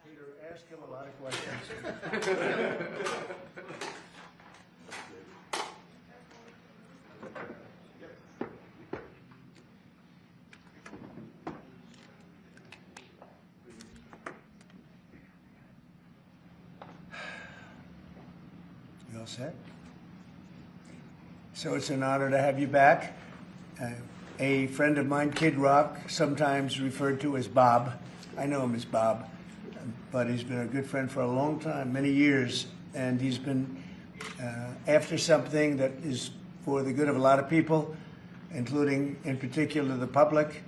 Peter, ask him a lot of questions. You all set? So it's an honor to have you back. A friend of mine, Kid Rock, sometimes referred to as Bob. I know him as Bob, but he's been a good friend for a long time, many years, and he's been after something that is for the good of a lot of people, including, in particular, the public,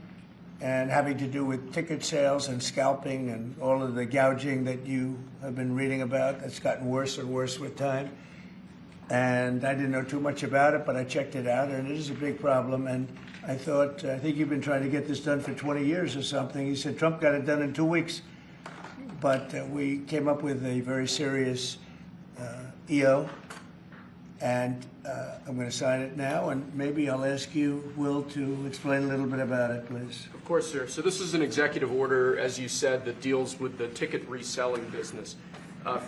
and having to do with ticket sales and scalping and all of the gouging that you have been reading about. That's gotten worse and worse with time. And I didn't know too much about it, but I checked it out, and it is a big problem. And I thought, I think you've been trying to get this done for 20 years or something. He said Trump got it done in 2 weeks. But we came up with a very serious EO, and I'm going to sign it now, and maybe I'll ask you, Will, to explain a little bit about it, please. Of course, sir. So this is an executive order, as you said, that deals with the ticket reselling business.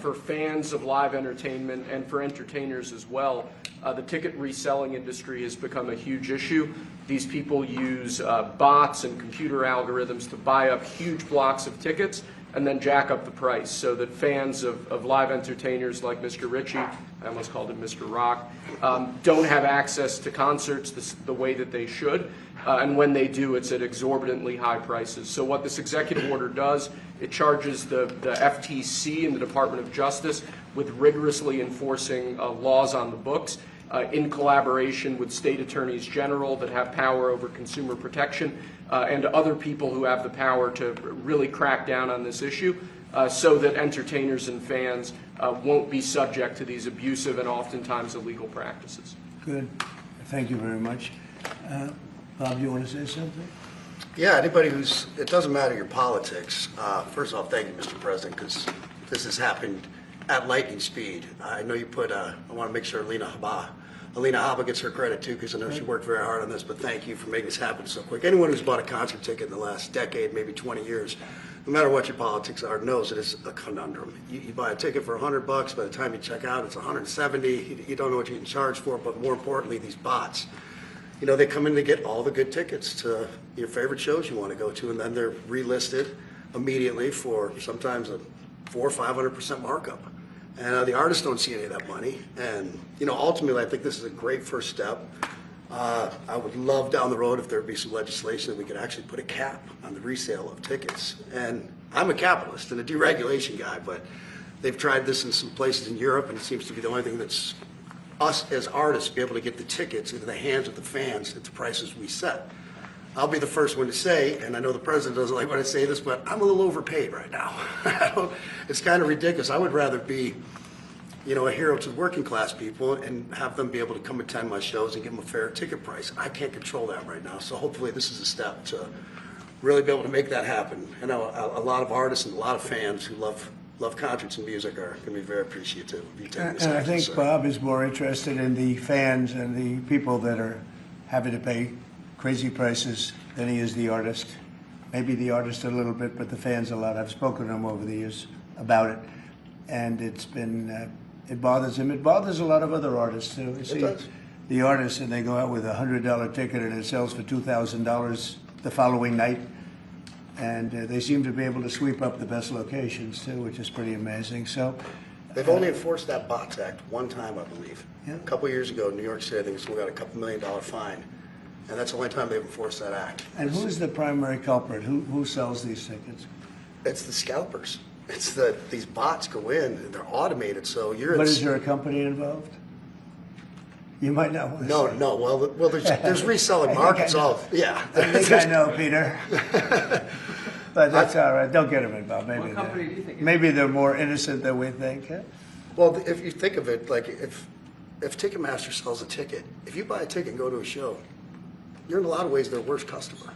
For fans of live entertainment and for entertainers as well, the ticket reselling industry has become a huge issue. These people use bots and computer algorithms to buy up huge blocks of tickets and then jack up the price so that fans of live entertainers like Mr. Ritchie, I almost called him Mr. Rock, don't have access to concerts the way that they should. And when they do, it's at exorbitantly high prices. So what this executive order does, it charges the FTC and the Department of Justice with rigorously enforcing laws on the books in collaboration with state attorneys general that have power over consumer protection and other people who have the power to really crack down on this issue so that entertainers and fans won't be subject to these abusive and oftentimes illegal practices. Good. Thank you very much. Bob, you want to say something? Yeah, anybody who's, it doesn't matter your politics. First off, thank you, Mr. President, because this has happened at lightning speed. I know you put, I want to make sure Alina Habba gets her credit too, because I know she worked very hard on this, but thank you for making this happen so quick. Anyone who's bought a concert ticket in the last decade, maybe 20 years, no matter what your politics are, knows that it's a conundrum. You buy a ticket for $100, by the time you check out, it's 170. You don't know what you can charge for it, but more importantly, these bots. You know, they come in to get all the good tickets to your favorite shows you want to go to, and then they're relisted immediately for sometimes a 400% or 500% markup. And the artists don't see any of that money. And, you know, ultimately, I think this is a great first step. I would love down the road if there would be some legislation that we could actually put a cap on the resale of tickets. And I'm a capitalist and a deregulation guy, but they've tried this in some places in Europe, and it seems to be the only thing that's us as artists be able to get the tickets into the hands of the fans at the prices we set. I'll be the first one to say, and I know the president doesn't like when I say this, but I'm a little overpaid right now. It's kind of ridiculous. I would rather be, you know, a hero to working class people and have them be able to come attend my shows and give them a fair ticket price. I can't control that right now, so hopefully this is a step to really be able to make that happen. I know a lot of artists and a lot of fans who love concerts and music are going to be very appreciative of you taking this And I action, think sir. Bob is more interested in the fans and the people that are having to pay crazy prices than he is the artist. Maybe the artist a little bit, but the fans a lot. I've spoken to him over the years about it, and it's been, it bothers him. It bothers a lot of other artists too. You see the artists, and they go out with a $100 ticket and it sells for $2,000 the following night. And they seem to be able to sweep up the best locations too, which is pretty amazing. So they've only enforced that Bots Act one time, I believe. Yeah. A couple of years ago in New York City, I think we got a couple $1 million fine. And that's the only time they've enforced that act. And who's the primary culprit? Who sells these tickets? It's the scalpers. It's these bots go in, and they're automated, so you're... But is there a company involved? You might not want to say. No. Well, there's reselling markets all... Yeah. I think I know, Peter. But that's all right. Don't get them involved. What company do you think? Maybe they're more innocent than we think. Huh? Well, if you think of it, like if Ticketmaster sells a ticket, if you buy a ticket and go to a show, you're in a lot of ways their worst customer.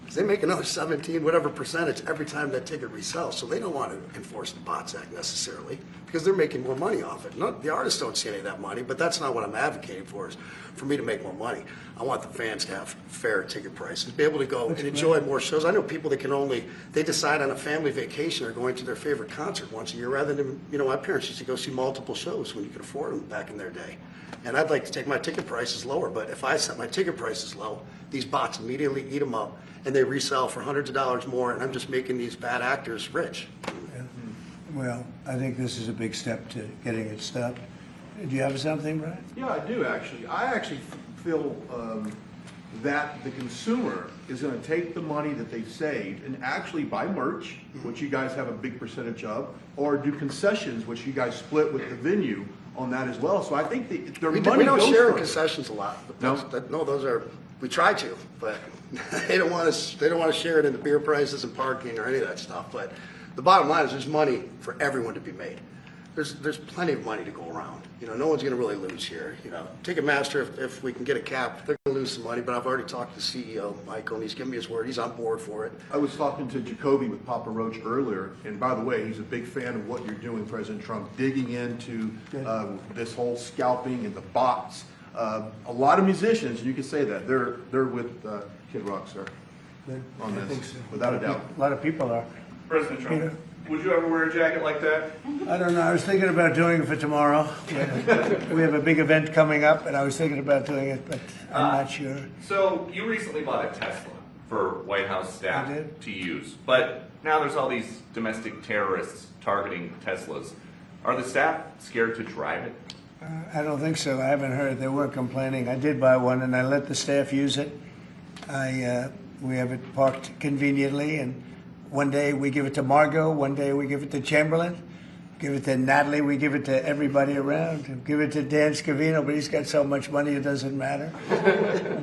Because they make another 17, whatever percentage every time that ticket resells. So they don't want to enforce the Bots Act necessarily. because they're making more money off it. The artists don't see any of that money, but that's not what I'm advocating for, is for me to make more money. I want the fans to have fair ticket prices, be able to go and enjoy more shows. I know people that they decide on a family vacation or going to their favorite concert once a year rather than, my parents used to go see multiple shows when you could afford them back in their day. And I'd like to take my ticket prices lower, but if I set my ticket prices low, these bots immediately eat them up and they resell for hundreds of dollars more, and I'm just making these bad actors rich. Yeah. Well, I think this is a big step to getting it stopped. Do you have something, Brian? Yeah, I do actually. I actually feel that the consumer is going to take the money that they've saved and actually buy merch, which you guys have a big percentage of, or do concessions, which you guys split with the venue on that as well. So I think their money We don't goes share in further. concessions a lot. But No? those are, we try to, but they don't want to share it in the beer prices and parking or any of that stuff. But the bottom line is there's money for everyone to be made. There's plenty of money to go around. No one's going to really lose here. Ticketmaster, if we can get a cap, they're going to lose some money. But I've already talked to CEO Michael, and he's given me his word. He's on board for it. I was talking to Jacoby with Papa Roach earlier, and by the way, he's a big fan of what you're doing, President Trump, digging into this whole scalping and the bots. A lot of musicians, you could say that, they're with Kid Rock, sir, on this, I think so. without a doubt. A lot of people are. President Trump, Peter? would you ever wear a jacket like that? I don't know. I was thinking about doing it for tomorrow. We have a big event coming up, and I was thinking about doing it, but I'm not sure. So you recently bought a Tesla for White House staff I did. to use, but now there's all these domestic terrorists targeting Teslas. Are the staff scared to drive it? I don't think so. I haven't heard. They weren't complaining. I did buy one, and I let the staff use it. We have it parked conveniently, and one day we give it to Margot, one day we give it to Chamberlain, give it to Natalie, we give it to everybody around. Give it to Dan Scavino, but he's got so much money it doesn't matter.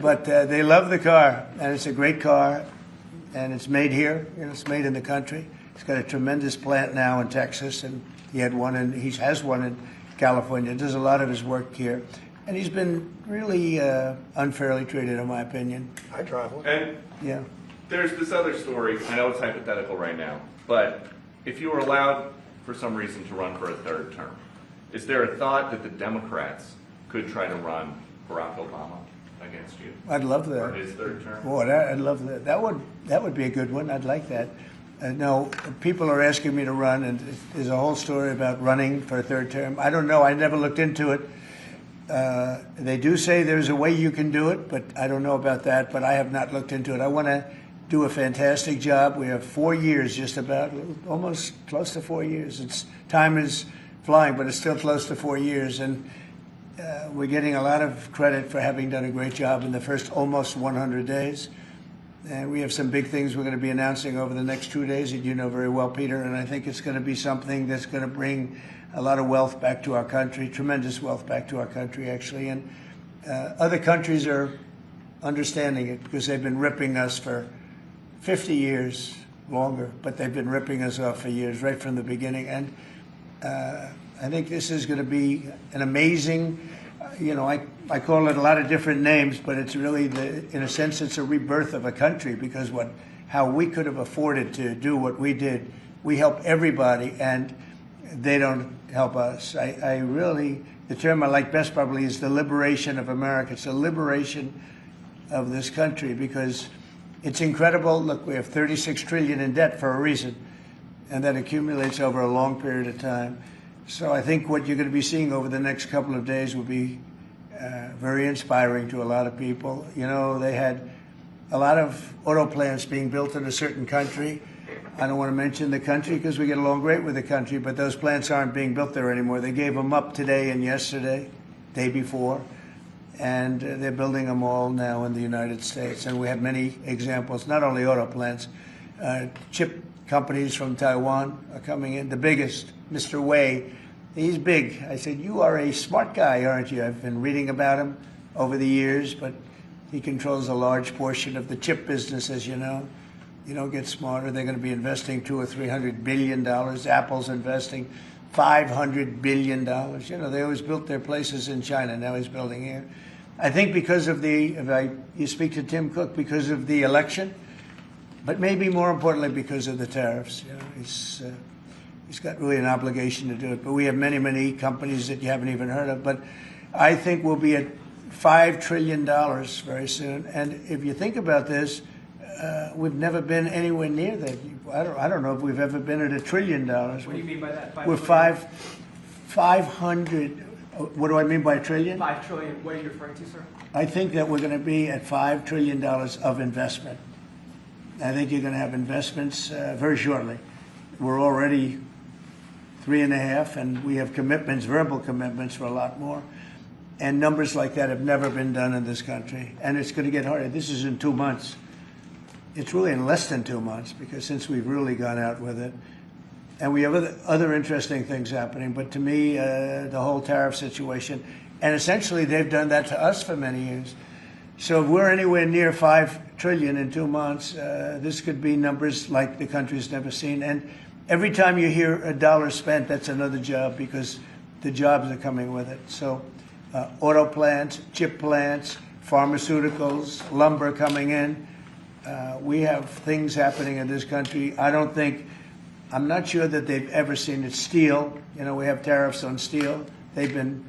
But they love the car, and it's a great car, and it's made here. It's made in the country. He's got a tremendous plant now in Texas, and he has one in California. Does a lot of his work here, and he's been really unfairly treated, in my opinion. I drive one. And Yeah. there's this other story, I know it's hypothetical right now, but if you were allowed for some reason to run for a third term, is there a thought that the Democrats could try to run Barack Obama against you I'd love for that. his third term? Boy, I'd love that. That would be a good one. I'd like that. No, people are asking me to run, and there's a whole story about running for a third term. I don't know. I never looked into it. They do say there's a way you can do it, but I don't know about that. But I have not looked into it. I want to do a fantastic job. We have 4 years, just about, almost close to 4 years. Time is flying, but it's still close to 4 years, and we're getting a lot of credit for having done a great job in the first almost 100 days. And we have some big things we're going to be announcing over the next 2 days that you know very well, Peter, and I think it's going to be something that's going to bring a lot of wealth back to our country, tremendous wealth back to our country, actually. And other countries are understanding it because they've been ripping us for 50 years, longer, but they've been ripping us off for years, right from the beginning. And I think this is going to be an amazing, I call it a lot of different names, but it's really, in a sense, it's a rebirth of a country because how we could have afforded to do what we did. We help everybody, and they don't help us. I really, the term I like best probably is the liberation of America. It's the liberation of this country because it's incredible. Look, we have 36 trillion in debt for a reason, and that accumulates over a long period of time. So I think what you're going to be seeing over the next couple of days will be very inspiring to a lot of people. They had a lot of auto plants being built in a certain country. I don't want to mention the country because we get along great with the country, but those plants aren't being built there anymore. They gave them up today and yesterday, day before, and they're building them all now in the United States. And we have many examples, not only auto plants, chip companies from Taiwan are coming in. The biggest, Mr. Wei, he's big. I said, you are a smart guy, aren't you? I've been reading about him over the years, but he controls a large portion of the chip business, as you know. You don't get smarter. They're going to be investing $200 or $300 billion. Apple's investing $500 billion. They always built their places in China. Now he's building here. I think because of you speak to Tim Cook, because of the election, but maybe more importantly because of the tariffs. he's got really an obligation to do it. But we have many, many companies that you haven't even heard of. But I think we'll be at $5 trillion very soon. And if you think about this, we've never been anywhere near that. I don't know if we've ever been at $1 trillion. What do you mean by that? We're 500. What do I mean by a trillion? 5 trillion. What are you referring to, sir? I think that we're going to be at $5 trillion of investment. I think you're going to have investments very shortly. We're already 3.5, and we have commitments, verbal commitments for a lot more. And numbers like that have never been done in this country. And it's going to get harder. This is in 2 months. It's really in less than 2 months, because since we've really gone out with it. And we have other interesting things happening. But to me, the whole tariff situation, and essentially they've done that to us for many years. So if we're anywhere near $5 trillion in 2 months, this could be numbers like the country's never seen. And every time you hear a dollar spent, that's another job, because the jobs are coming with it. So auto plants, chip plants, pharmaceuticals, lumber coming in. We have things happening in this country. I'm not sure that they've ever seen it. Steel, we have tariffs on steel. They've been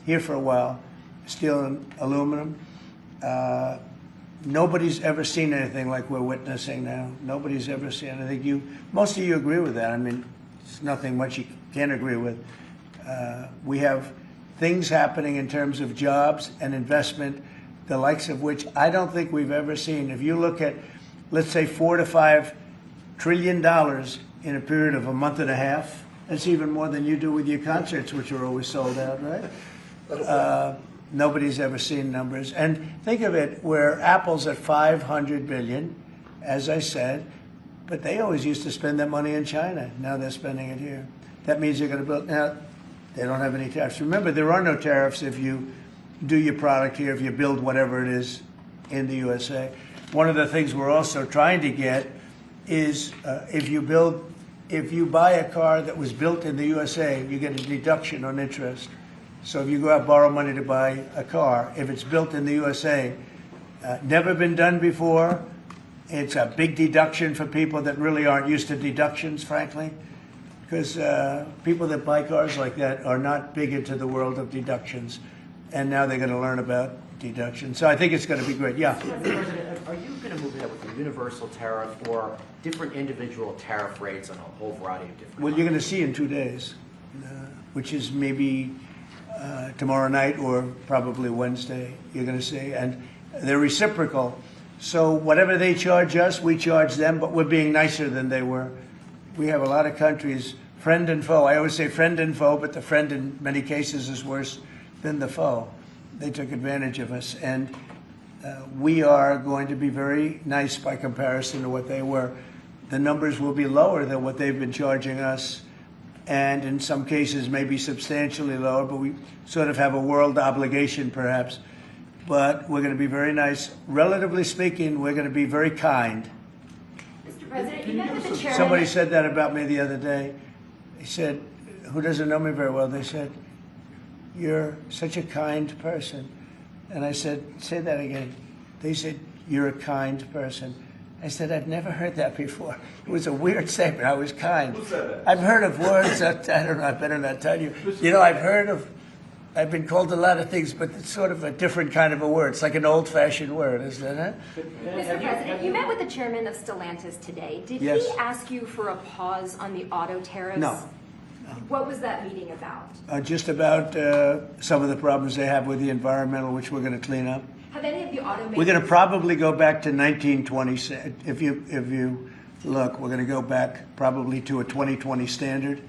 here for a while. Steel and aluminum. Nobody's ever seen anything like we're witnessing now. Nobody's ever seen anything. Most of you agree with that. I mean, it's nothing much you can't agree with. We have things happening in terms of jobs and investment, the likes of which I don't think we've ever seen. If you look at, let's say, $4 to $5 trillion in a period of a month and a half, that's even more than you do with your concerts, which are always sold out, right? Nobody's ever seen numbers. And think of it, where Apple's at $500 billion, as I said, but they always used to spend that money in China. Now they're spending it here. That means you're going to build. Now, they don't have any tariffs. Remember, there are no tariffs if you do your product here, if you build whatever it is in the USA. One of the things we're also trying to get is if you buy a car that was built in the USA, you get a deduction on interest. So if you go out and borrow money to buy a car, if it's built in the USA, never been done before, it's a big deduction for people that really aren't used to deductions, frankly, because people that buy cars like that are not big into the world of deductions, and now they're going to learn about deductions. So I think it's going to be great. Yeah. Mr. President, are you going to move ahead with a universal tariff or different individual tariff rates on a whole variety of different? Well, you're going to see in 2 days, which is maybe tomorrow night or probably Wednesday, you're going to see. And they're reciprocal. So whatever they charge us, we charge them, but we're being nicer than they were. We have a lot of countries, friend and foe. I always say friend and foe, but the friend in many cases is worse than the foe. They took advantage of us. And we are going to be very nice by comparison to what they were. The numbers will be lower than what they've been charging us, and in some cases maybe substantially lower, but we sort of have a world obligation perhaps. But we're going to be very nice. Relatively speaking, we're going to be very kind. Mr. President, you met with the chairman. Somebody said that about me the other day. They said, who doesn't know me very well, they said, "You're such a kind person." And I said, "Say that again." They said, "You're a kind person." I said, "I've never heard that before." It was a weird statement. I was kind. Who said that? I've heard of words that, I don't know, I better not tell you. I've been called a lot of things, but it's sort of a different kind of a word. It's like an old-fashioned word, isn't it? Mr. President, you met with the chairman of Stellantis today. Did Yes. he ask you for a pause on the auto tariffs? No. What was that meeting about? Just about some of the problems they have with the environmental, which we're going to clean up. Have any of the automakers... We're going to probably go back to 1920. If you look, we're going to go back probably to a 2020 standard.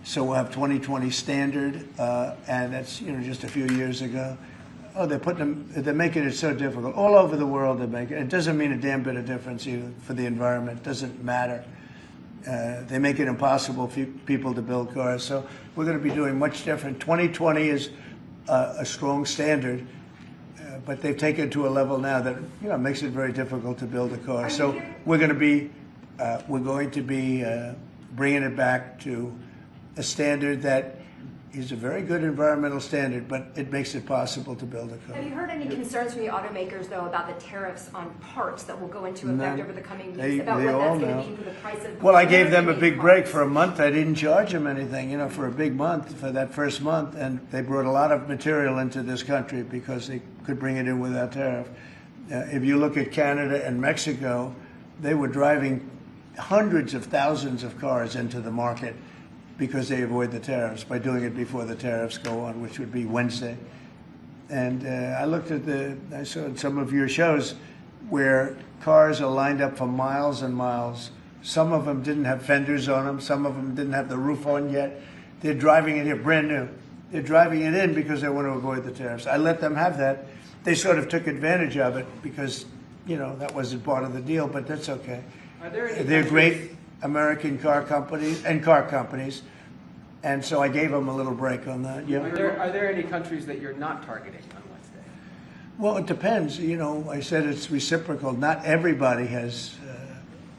So we'll have 2020 standard, and that's just a few years ago. Oh, they're making it so difficult all over the world. They're making it. It doesn't mean a damn bit of difference either for the environment. It doesn't matter. They make it impossible for people to build cars. So we're going to be doing much different. 2020 is a strong standard. But they've taken it to a level now that makes it very difficult to build a car. So we're going to be bringing it back to a standard that He's a very good environmental standard, but it makes it possible to build a car. Have you heard any concerns from the automakers, though, about the tariffs on parts that will go into effect over the coming weeks, about They what all that's going know. to mean for the price of Well, I gave them a American-made big break cars? for a month. I didn't charge them anything, for a big month, for that first month. And they brought a lot of material into this country because they could bring it in without tariff. If you look at Canada and Mexico, they were driving hundreds of thousands of cars into the market because they avoid the tariffs by doing it before the tariffs go on, which would be Wednesday. And I looked at I saw some of your shows where cars are lined up for miles and miles. Some of them didn't have fenders on them. Some of them didn't have the roof on yet. They're driving it here brand new. They're driving it in because they want to avoid the tariffs. I let them have that. They sort of took advantage of it because, that wasn't part of the deal, but that's okay. Are there any They're countries- great American car companies, and so I gave them a little break on that. Yeah. Are there any countries that you're not targeting on Wednesday? Well, it depends. I said it's reciprocal. Not everybody has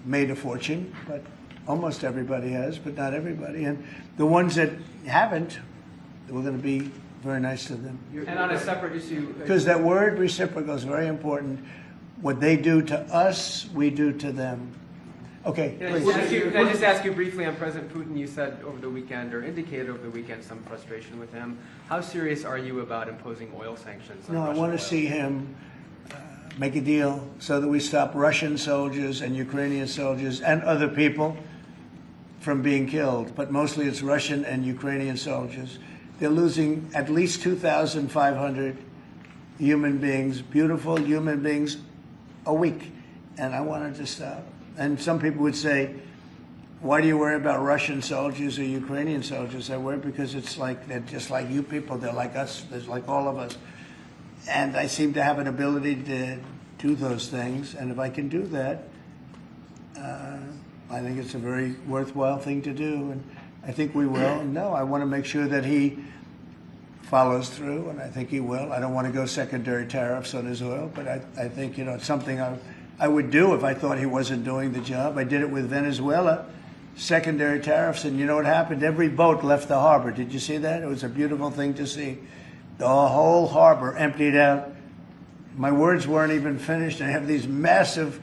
made a fortune, but almost everybody has, but not everybody. And the ones that haven't, we're going to be very nice to them. And on a separate issue, Because that word reciprocal is very important. What they do to us, we do to them. Okay, can please. I just ask you briefly on President Putin? You said over the weekend, or indicated over the weekend, some frustration with him. How serious are you about imposing oil sanctions on No, I Russian want oil? to see him make a deal so that we stop Russian soldiers and Ukrainian soldiers and other people from being killed. But mostly it's Russian and Ukrainian soldiers. They're losing at least 2,500 human beings, beautiful human beings, a week. And I wanted to stop. And some people would say, why do you worry about Russian soldiers or Ukrainian soldiers? I worry because it's like they're just like you people. They're like us. They're like all of us. And I seem to have an ability to do those things. And if I can do that, I think it's a very worthwhile thing to do. And I think we will. And no, I want to make sure that he follows through, and I think he will. I don't want to go secondary tariffs on his oil, but I think, it's something I would do if I thought he wasn't doing the job. I did it with Venezuela, secondary tariffs, and you know what happened? Every boat left the harbor. Did you see that? It was a beautiful thing to see. The whole harbor emptied out. My words weren't even finished. I have these massive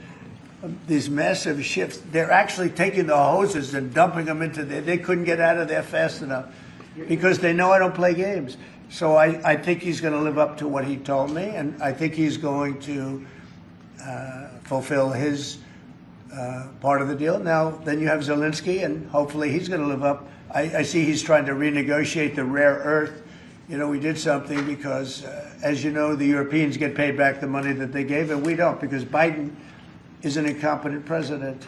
ships. They're actually taking the hoses and dumping them into there. They couldn't get out of there fast enough because they know I don't play games. So I think he's going to live up to what he told me, and I think he's going to fulfill his part of the deal. Now, then you have Zelensky, and hopefully he's going to live up. I see he's trying to renegotiate the rare earth. We did something because, as you know, the Europeans get paid back the money that they gave, and we don't, because Biden is an incompetent president.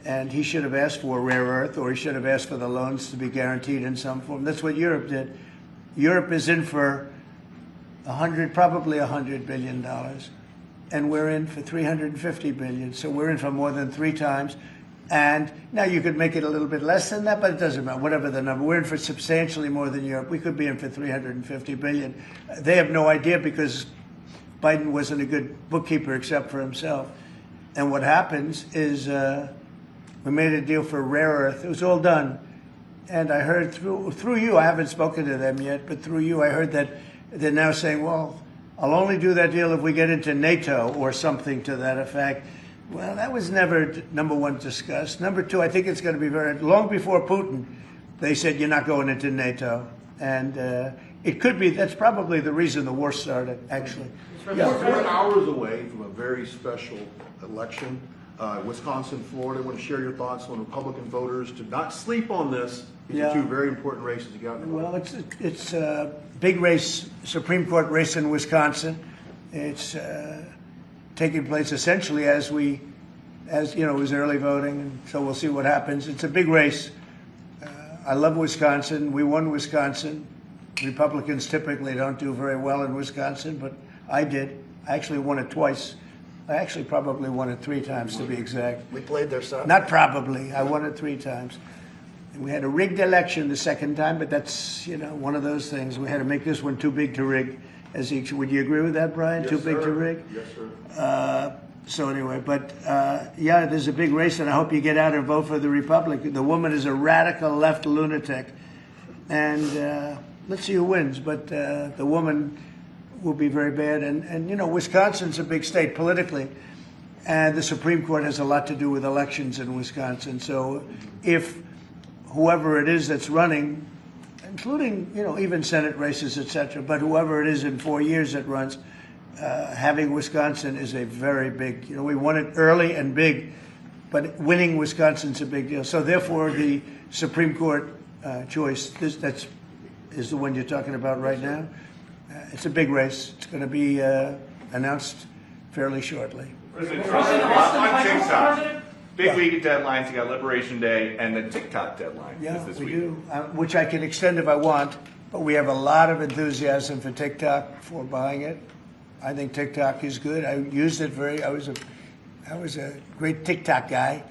And he should have asked for rare earth, or he should have asked for the loans to be guaranteed in some form. That's what Europe did. Europe is in for probably $100 billion, and we're in for $350 billion. So we're in for more than 3 times. And now you could make it a little bit less than that, but it doesn't matter, whatever the number. We're in for substantially more than Europe. We could be in for $350 billion. They have no idea because Biden wasn't a good bookkeeper except for himself. And what happens is we made a deal for rare earth. It was all done. And I heard through you, I haven't spoken to them yet, but through you, I heard that they're now saying, well, I'll only do that deal if we get into NATO or something to that effect. Well, that was never, number one, discussed. Number two, I think it's going to be long before Putin, they said you're not going into NATO. And it could be, that's probably the reason the war started, actually. We're hours away from a very special election. Wisconsin, Florida. I want to share your thoughts on Republican voters to not sleep on this. These are 2 very important races to get out. Well, it's a big race, Supreme Court race in Wisconsin. It's taking place essentially as it was early voting, and so we'll see what happens. It's a big race. I love Wisconsin. We won Wisconsin. Republicans typically don't do very well in Wisconsin, but I did. I actually won it twice. I actually probably won it 3 times, to be exact. We played their side. Not probably. I won it 3 times. And we had a rigged election the second time, but that's, one of those things. We had to make this one too big to rig. Would you agree with that, Brian? Yes, too big sir. to rig? Yes, sir. So anyway, but there's a big race, and I hope you get out and vote for the Republican. The woman is a radical left lunatic. and let's see who wins. But the woman will be very bad. And Wisconsin's a big state politically, and the Supreme Court has a lot to do with elections in Wisconsin. So if whoever it is that's running, including even Senate races, etc., but whoever it is in 4 years that runs, having Wisconsin is a very big. We won it early and big, but winning Wisconsin's a big deal. So therefore, the Supreme Court choice that is the one you're talking about right now. It's a big race. It's going to be announced fairly shortly. President Trump, on TikTok, big week of deadlines. You got Liberation Day and the TikTok deadline Yeah, is this we week. do, which I can extend if I want, but we have a lot of enthusiasm for TikTok, for buying it. I think TikTok is good. I used it I was a great TikTok guy,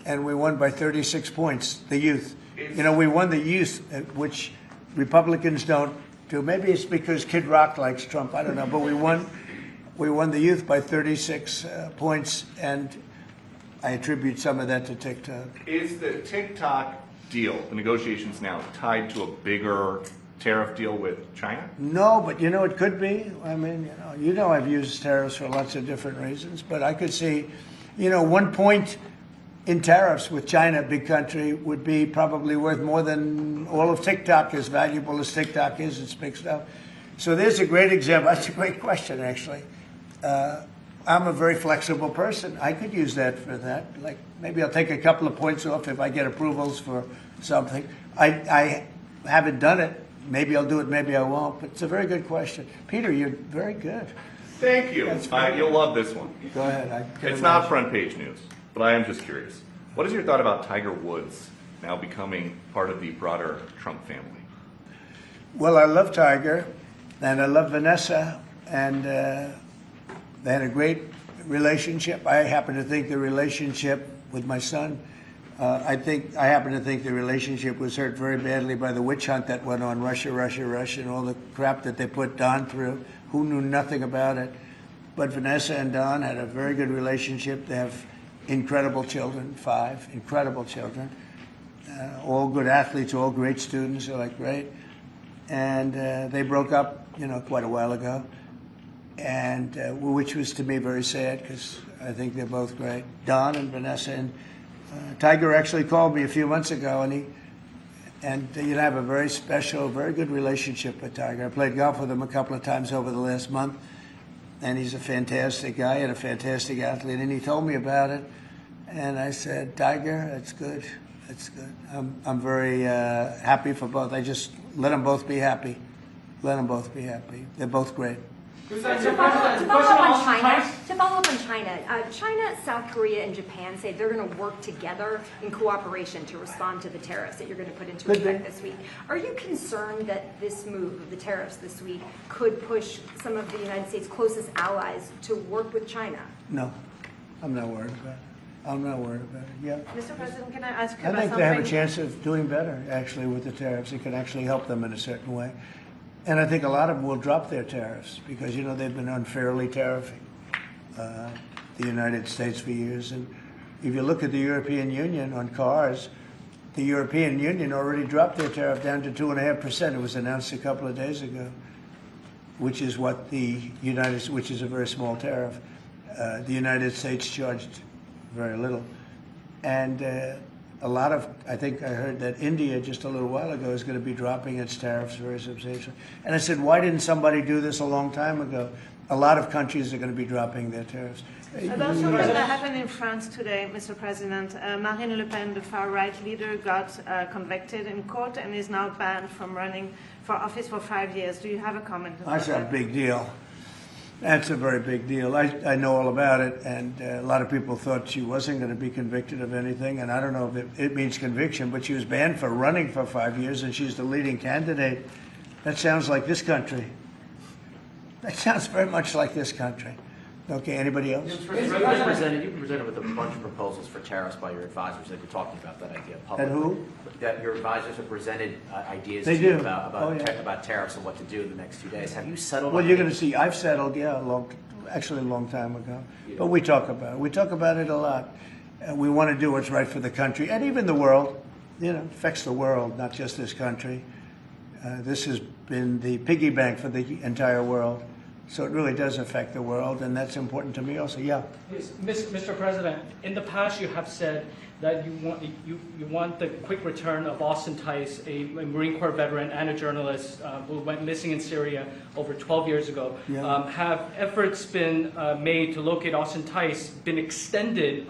and we won by 36 points, the youth. We won the youth, which Republicans don't do. Maybe it's because Kid Rock likes Trump, I don't know, but we won the youth by 36 points, and I attribute some of that to TikTok. Is the TikTok deal, the negotiations now, tied to a bigger tariff deal with China? No, but it could be. I mean, I've used tariffs for lots of different reasons, but I could see, 1 point in tariffs with China, big country, would be probably worth more than all of TikTok, as valuable as TikTok is. It's big stuff. So there's a great example. That's a great question, actually. I'm a very flexible person. I could use that for that. Like, maybe I'll take a couple of points off if I get approvals for something. I haven't done it. Maybe I'll do it, maybe I won't. But it's a very good question. Peter, you're very good. Thank you. You'll love this one. Go ahead. It's not front page news, but I am just curious. What is your thought about Tiger Woods now becoming part of the broader Trump family? Well, I love Tiger, and I love Vanessa, and they had a great relationship. I happen to think the relationship with my son, I happen to think the relationship was hurt very badly by the witch hunt that went on, Russia, and all the crap that they put Don through, who knew nothing about it. But Vanessa and Don had a very good relationship. They have incredible children, 5 incredible children, all good athletes, all great students. They're great. And they broke up, quite a while ago, and which was to me very sad because I think they're both great, Don and Vanessa. And Tiger actually called me a few months ago, and you have a very special, very good relationship with Tiger. I played golf with him a couple of times over the last month, and he's a fantastic guy and a fantastic athlete. And he told me about it, and I said, Tiger, that's good. That's good. I'm very happy for both. I just let them both be happy. Let them both be happy. They're both great. To follow up on China, China, South Korea, and Japan say they're going to work together in cooperation to respond to the tariffs that you're going to put into effect this week. Are you concerned that this move of the tariffs this week could push some of the United States' closest allies to work with China? No, I'm not worried about it. I'm not worried about it. Yeah. Mr. President, can I ask you I about think something? they have a chance of doing better, actually, with the tariffs. It can actually help them in a certain way. And I think a lot of them will drop their tariffs because, they've been unfairly tariffing the United States for years. And if you look at the European Union on cars, the European Union already dropped their tariff down to 2.5%. It was announced a couple of days ago, which is what which is a very small tariff. The United States charged very little. And I think I heard that India just a little while ago is going to be dropping its tariffs very substantially. And I said, why didn't somebody do this a long time ago? A lot of countries are going to be dropping their tariffs. About something that happened in France today, Mr. President. Marine Le Pen, the far-right leader, got convicted in court and is now banned from running for office for 5 years. Do you have a comment on that? That's a big deal. That's a very big deal. I know all about it, and a lot of people thought she wasn't going to be convicted of anything, and I don't know if it means conviction, but she was banned for running for 5 years, and she's the leading candidate. That sounds like this country. That sounds very much like this country. Okay, anybody else? You presented with a bunch of proposals for tariffs by your advisors that you're talking about that idea publicly. And who? That your advisors have presented ideas They to you do. about tariffs and what to do in the next few days. Have you settled Well, on you're any- going to see, I've settled, actually a long time ago. But we talk about it. We talk about it a lot. We want to do what's right for the country and even the world. It affects the world, not just this country. This has been the piggy bank for the entire world. So it really does affect the world, and that's important to me also. Yeah. Yes, Mr. President, in the past you have said that you want the quick return of Austin Tice, a Marine Corps veteran and a journalist who went missing in Syria over 12 years ago. Yeah. Have efforts been made to locate Austin Tice been extended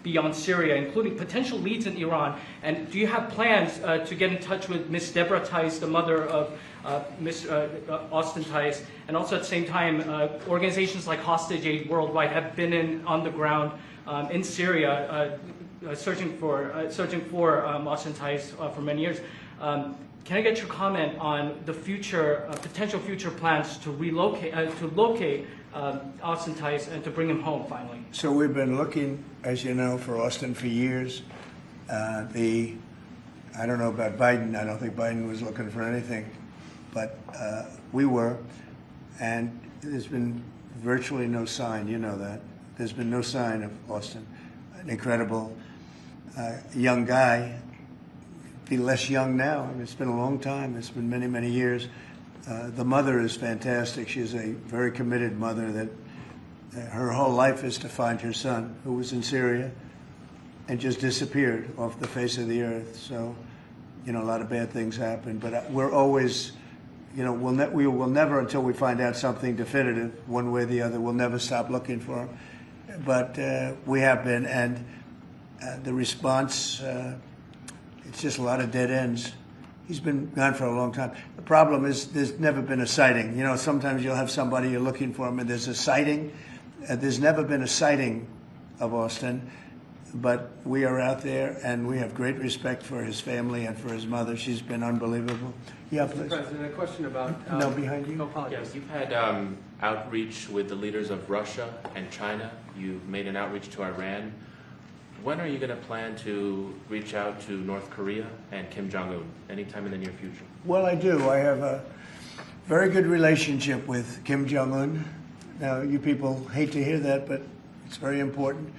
beyond Syria, including potential leads in Iran? And do you have plans to get in touch with Ms. Deborah Tice, the mother of Ms. Austin Tice, and also at the same time, organizations like Hostage Aid Worldwide have been on the ground in Syria searching for Austin Tice for many years. Can I get your comment on the future, potential future plans to locate Austin Tice and to bring him home finally? So we've been looking, as you know, for Austin for years. I don't know about Biden. I don't think Biden was looking for anything, but we were, and there's been virtually no sign. You know that. There's been no sign of Austin. An incredible young guy. Be less young now. I mean, it's been a long time. It's been many, many years. The mother is fantastic. She's a very committed mother that her whole life is to find her son, who was in Syria and just disappeared off the face of the earth. So, you know, a lot of bad things happen. But we're always, you know, we will never, until we find out something definitive, one way or the other, we'll never stop looking for him. But we have been, and the response, it's just a lot of dead ends. He's been gone for a long time. The problem is there's never been a sighting. You know, sometimes you'll have somebody, you're looking for him, and there's a sighting. There's never been a sighting of Austin, but we are out there, and we have great respect for his family and for his mother. She's been unbelievable. Yeah, Mr. please. President, a question about... No, behind you. No, apologies. Yes, you've had outreach with the leaders of Russia and China. You've made an outreach to Iran. When are you going to plan to reach out to North Korea and Kim Jong-un? Anytime in the near future? Well, I do. I have a very good relationship with Kim Jong-un. Now, you people hate to hear that, but it's very important.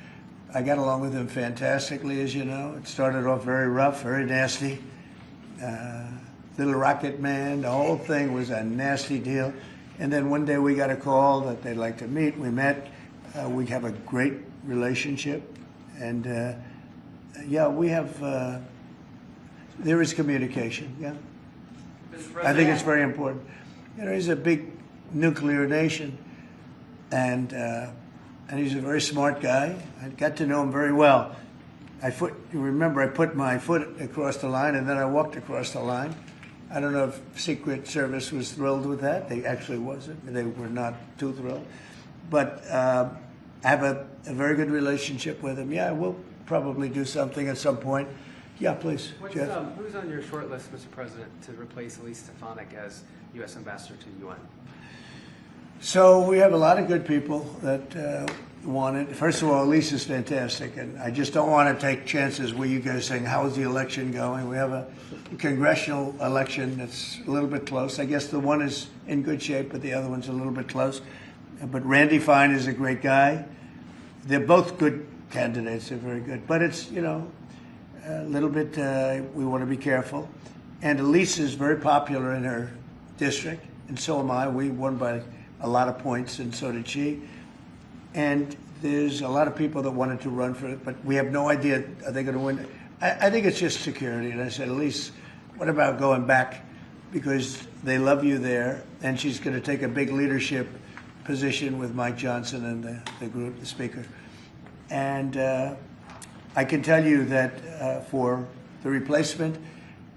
I got along with him fantastically, as you know. It started off very rough, very nasty. Little rocket man, the whole thing was a nasty deal. And then one day we got a call that they'd like to meet. We met. We have a great relationship. And yeah, we have, there is communication, yeah. I think it's very important. You know, he's a big nuclear nation, and he's a very smart guy. I got to know him very well. You remember I put my foot across the line, and then I walked across the line. I don't know if Secret Service was thrilled with that. They actually wasn't. They were not too thrilled. But I have a very good relationship with him. Yeah, we'll probably do something at some point. Yeah, please, Jeff. Who's on your short list, Mr. President, to replace Elise Stefanik as U.S. Ambassador to the UN? So we have a lot of good people that want it. First of all, Elise is fantastic, and I just don't want to take chances with you guys saying, how's the election going? We have a congressional election that's a little bit close. I guess the one is in good shape, but the other one's a little bit close. But Randy Fine is a great guy. They're both good candidates. They're very good. But it's, you know, a little bit, we want to be careful. And Elise is very popular in her district, and so am I. We won by a lot of points, and so did she. And there's a lot of people that wanted to run for it, but we have no idea, are they going to win? I think it's just security. And I said, Elise, what about going back? Because they love you there, and she's going to take a big leadership position with Mike Johnson and the group, the speaker. And I can tell you that for the replacement,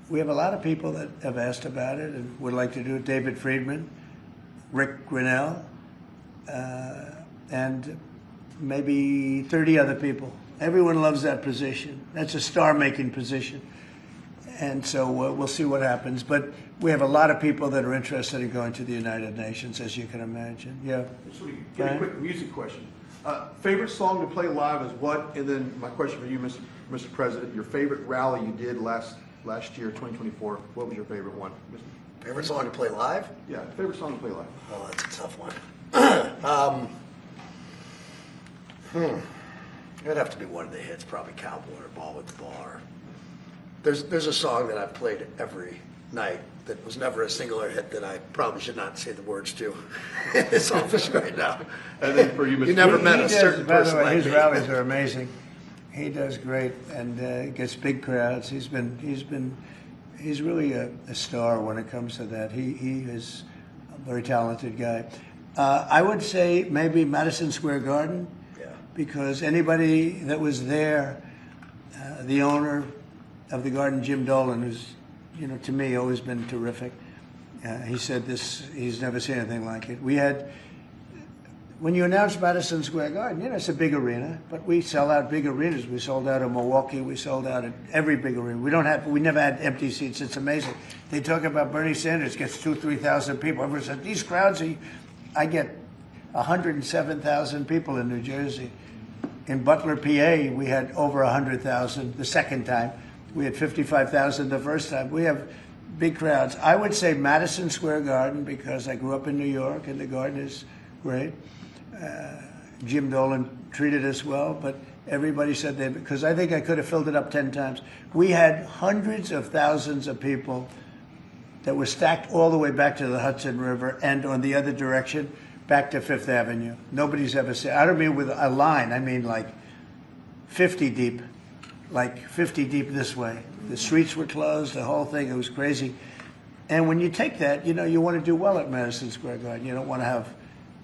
we have a lot of people that have asked about it and would like to do it. David Friedman, Rick Grinnell, and maybe 30 other people. Everyone loves that position. That's a star-making position. And so we'll see what happens. But we have a lot of people that are interested in going to the United Nations, as you can imagine. Yeah. So give me a quick music question. Favorite song to play live is what? And then my question for you, Mr. President, your favorite rally you did last year, 2024. What was your favorite one? Favorite song to play live? Yeah, favorite song to play live. Oh, that's a tough one. It'd have to be one of the hits, probably Cowboy or Ball with the Bar. There's a song that I've played every night that was never a singular hit that I probably should not say the words to in this office right now. And then for you, Mr. You never He met a He certain by the person way, like his me. rallies are amazing. He does great and gets big crowds. He's really a star when it comes to that. He is a very talented guy. I would say maybe Madison Square Garden, Yeah. because anybody that was there, the owner of the garden, Jim Dolan, who's, to me always been terrific. He said this, he's never seen anything like it. We had, when you announce Madison Square Garden, it's a big arena, but we sell out big arenas. We sold out in Milwaukee. We sold out at every big arena. We never had empty seats. It's amazing. They talk about Bernie Sanders gets 2,000 to 3,000 people. Everyone said, these crowds, I get 107,000 people in New Jersey. In Butler, PA, we had over 100,000 the second time. We had 55,000 the first time. We have big crowds. I would say Madison Square Garden because I grew up in New York and the garden is great. Jim Dolan treated us well, but everybody said that because I think I could have filled it up 10 times. We had hundreds of thousands of people that were stacked all the way back to the Hudson River and on the other direction back to Fifth Avenue. Nobody's ever seen. I don't mean with a line. I mean like 50 deep. Like 50 deep this way. The streets were closed, the whole thing, it was crazy. And when you take that, you want to do well at Madison Square Garden. You don't want to have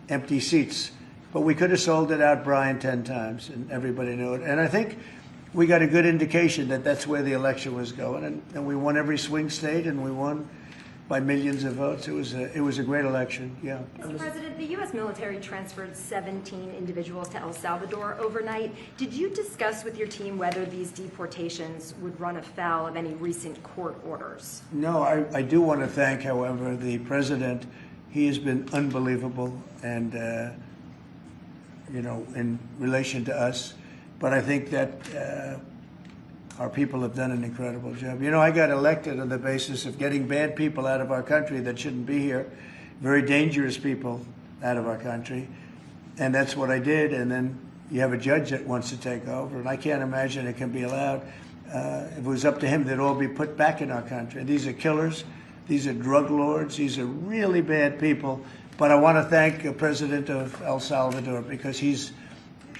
empty seats. But we could have sold it out, Brian, 10 times, and everybody knew it. And I think we got a good indication that that's where the election was going. And we won every swing state, and we won by millions of votes. It was a great election, yeah. Mr. President, the U.S. military transferred 17 individuals to El Salvador overnight. Did you discuss with your team whether these deportations would run afoul of any recent court orders? No, I do want to thank, however, the president. He has been unbelievable and, in relation to us. But I think that our people have done an incredible job. I got elected on the basis of getting bad people out of our country that shouldn't be here, very dangerous people out of our country. And that's what I did. And then you have a judge that wants to take over. And I can't imagine it can be allowed. If it was up to him, they'd all be put back in our country. These are killers. These are drug lords. These are really bad people. But I want to thank the president of El Salvador because he's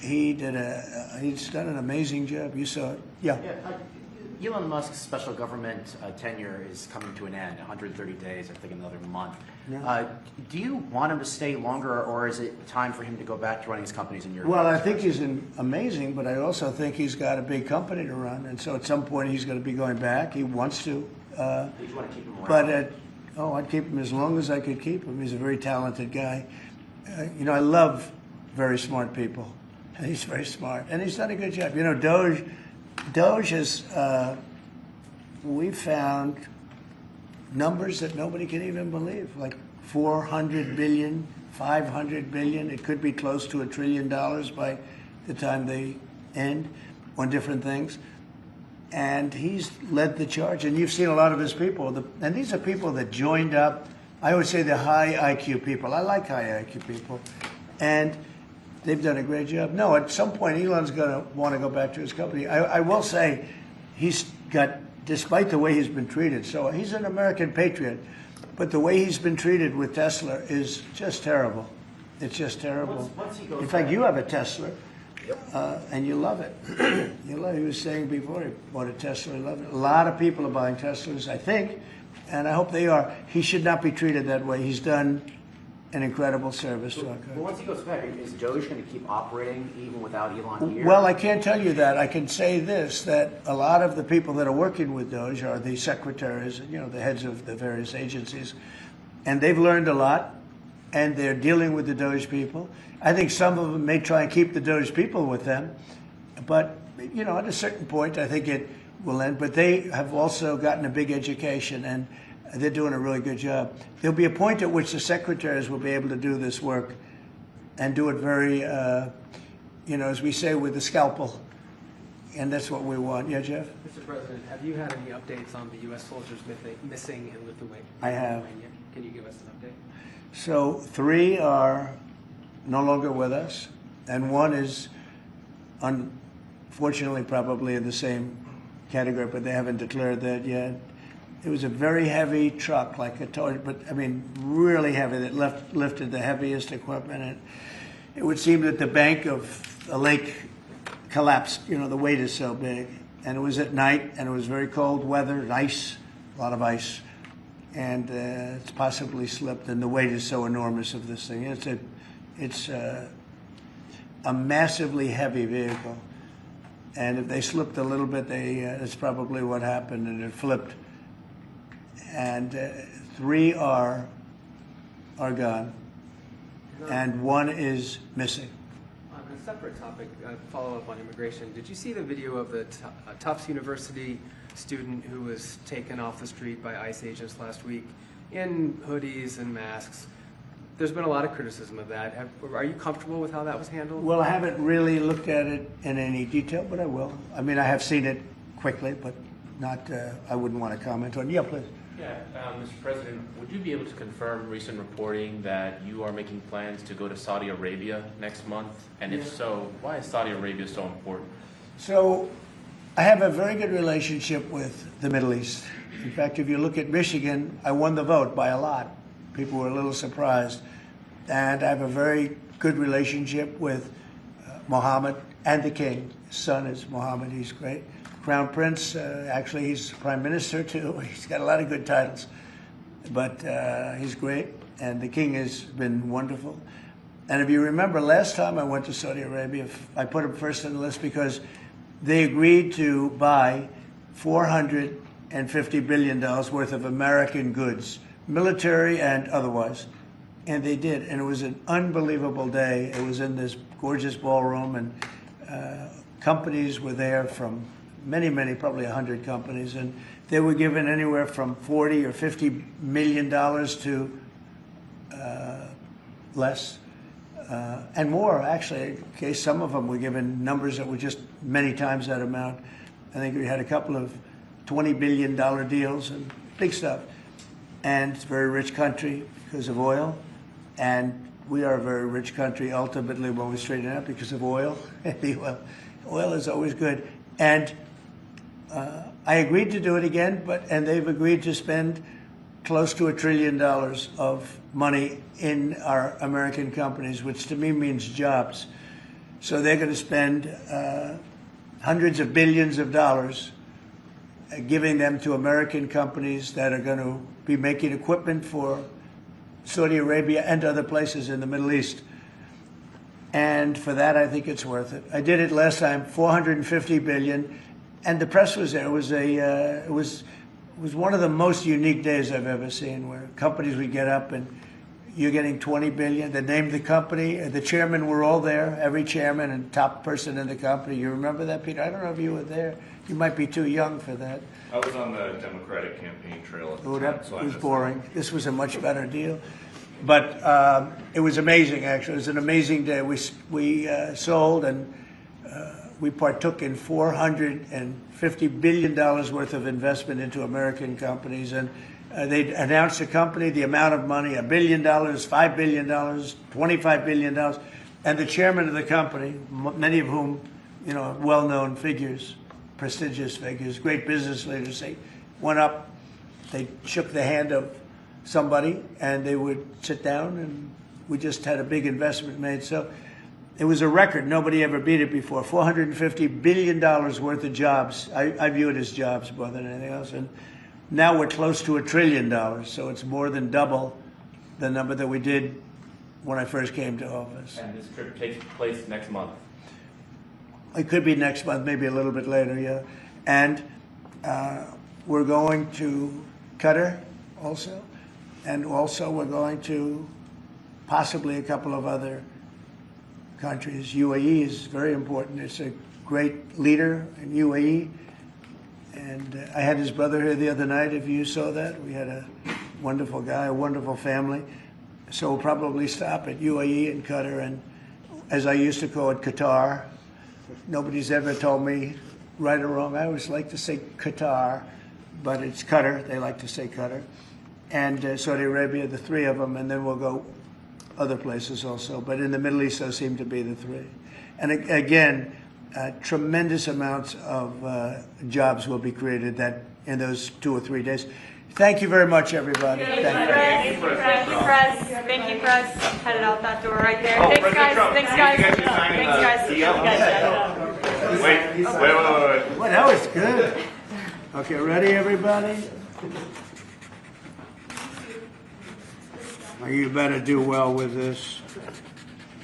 done an amazing job. You saw it. Yeah. Elon Musk's special government tenure is coming to an end, 130 days, I think another month. Yeah. Do you want him to stay longer, or is it time for him to go back to running his companies in your Well, I think he's amazing, but I also think he's got a big company to run. And so at some point he's going to be going back. He wants to. Did you want to keep him around? But I'd keep him as long as I could keep him. He's a very talented guy. I love very smart people. And he's very smart. And he's done a good job. Doge has, we found numbers that nobody can even believe, like 400 billion, 500 billion. It could be close to $1 trillion by the time they end on different things. And he's led the charge. And you've seen a lot of his people. And these are people that joined up. I always say they're high IQ people. I like high IQ people. And they've done a great job. No, at some point, Elon's going to want to go back to his company. I will say he's got, despite the way he's been treated, so he's an American patriot, but the way he's been treated with Tesla is just terrible. It's just terrible. Once he goes In fact, back- you have a Tesla, and you love it. You love it. He was saying before he bought a Tesla, he loved it. A lot of people are buying Teslas, I think, and I hope they are. He should not be treated that way. He's done an incredible service to our country. Well, once he goes back, is Doge going to keep operating even without Elon here? Well, I can't tell you that. I can say this, that a lot of the people that are working with Doge are the secretaries, the heads of the various agencies, and they've learned a lot, and they're dealing with the Doge people. I think some of them may try and keep the Doge people with them, but, at a certain point, I think it will end. But they have also gotten a big education, and they're doing a really good job. There'll be a point at which the secretaries will be able to do this work and do it very, as we say, with the scalpel. And that's what we want. Yeah, Jeff? Mr. President, have you had any updates on the U.S. soldiers missing in Lithuania? I have. Can you give us an update? So 3 are no longer with us, and 1 is unfortunately probably in the same category, but they haven't declared that yet. It was a very heavy truck, like a toy, but I mean, really heavy, that lifted the heaviest equipment. And it would seem that the bank of a lake collapsed. You know, the weight is so big. And it was at night, and it was very cold weather, and ice, a lot of ice. And it's possibly slipped, and the weight is so enormous of this thing. It's a massively heavy vehicle. And if they slipped a little bit, that's probably what happened, and it flipped. And 3 are gone, and 1 is missing. On a separate topic, follow up on immigration. Did you see the video of the Tufts University student who was taken off the street by ICE agents last week in hoodies and masks? There's been a lot of criticism of that. Are you comfortable with how that was handled? Well, I haven't really looked at it in any detail, but I will. I mean, I have seen it quickly, but not. I wouldn't want to comment on. Yeah, please. Yeah, Mr. President, would you be able to confirm recent reporting that you are making plans to go to Saudi Arabia next month? And if so, why is Saudi Arabia so important? So, I have a very good relationship with the Middle East. In fact, if you look at Michigan, I won the vote by a lot. People were a little surprised. And I have a very good relationship with Mohammed and the king. His son is Mohammed. He's great. Crown Prince, actually, he's Prime Minister, too. He's got a lot of good titles. But he's great. And the king has been wonderful. And if you remember, last time I went to Saudi Arabia, I put him first on the list because they agreed to buy $450 billion worth of American goods, military and otherwise. And they did. And it was an unbelievable day. It was in this gorgeous ballroom, and companies were there from many, probably 100 companies, and they were given anywhere from $40 or $50 million to less, and more, actually. Okay, some of them were given numbers that were just many times that amount. I think we had a couple of $20 billion deals and big stuff. And it's a very rich country because of oil, and we are a very rich country ultimately when we straighten it out because of oil. Oil is always good. And I agreed to do it again, and they've agreed to spend close to $1 trillion of money in our American companies, which to me means jobs. So they're going to spend hundreds of billions of dollars giving them to American companies that are going to be making equipment for Saudi Arabia and other places in the Middle East. And for that, I think it's worth it. I did it last time, $450 billion. And the press was there. It was one of the most unique days I've ever seen, where companies would get up and you're getting $20 billion. They named the company. The chairmen were all there, every chairman and top person in the company. You remember that, Peter? I don't know if you were there. You might be too young for that. I was on the Democratic campaign trail at the time, That so I was missed boring. This was a much better deal. But it was amazing, actually. It was an amazing day. We sold and we partook in $450 billion worth of investment into American companies. And they announced the company, the amount of money, $1 billion, $5 billion, $25 billion. And the chairman of the company, many of whom, you know, well-known figures, prestigious figures, great business leaders, they went up, they shook the hand of somebody, and they would sit down, and we just had a big investment made. So it was a record. Nobody ever beat it before. $450 billion worth of jobs. I view it as jobs more than anything else. And now we're close to $1 trillion, so it's more than double the number that we did when I first came to office. And this trip takes place next month. It could be next month, maybe a little bit later, yeah. And we're going to Qatar also. And also we're going to possibly a couple of other countries. UAE is very important. It's a great leader in UAE. And I had his brother here the other night, if you saw that. We had a wonderful guy, a wonderful family. So we'll probably stop at UAE and Qatar, and as I used to call it, Qatar. Nobody's ever told me right or wrong. I always like to say Qatar, but it's Qatar. They like to say Qatar. And Saudi Arabia, the 3 of them, and then we'll go other places also. But in the Middle East, those seem to be the 3. And again, tremendous amounts of jobs will be created in those 2 or 3 days. Thank you very much, everybody. Thank you. Thank you, press. Headed out that door right there. Oh, Thanks, President guys. Trump, Thanks, you guys. guys are signing Thanks, guys. the You guys Wait. Well, that was good. Okay, ready, everybody? Oh, you better do well with this.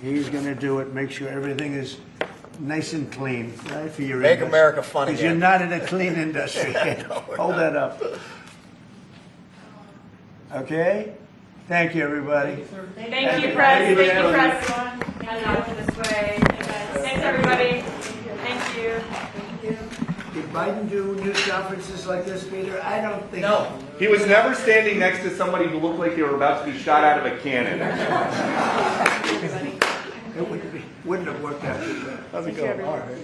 He's going to do it. Make sure everything is nice and clean, right, for your Make industry. America fun Because you're again. not in a clean industry. Hold that up. Okay? Thank you, everybody. Thank you, press. Thank you, press. Head out this way. Thanks, everybody. Thank you. Did Biden do news conferences like this, Peter? I don't think so. He was never standing next to somebody who looked like they were about to be shot out of a cannon. It wouldn't have worked out too bad. How's it going? All right.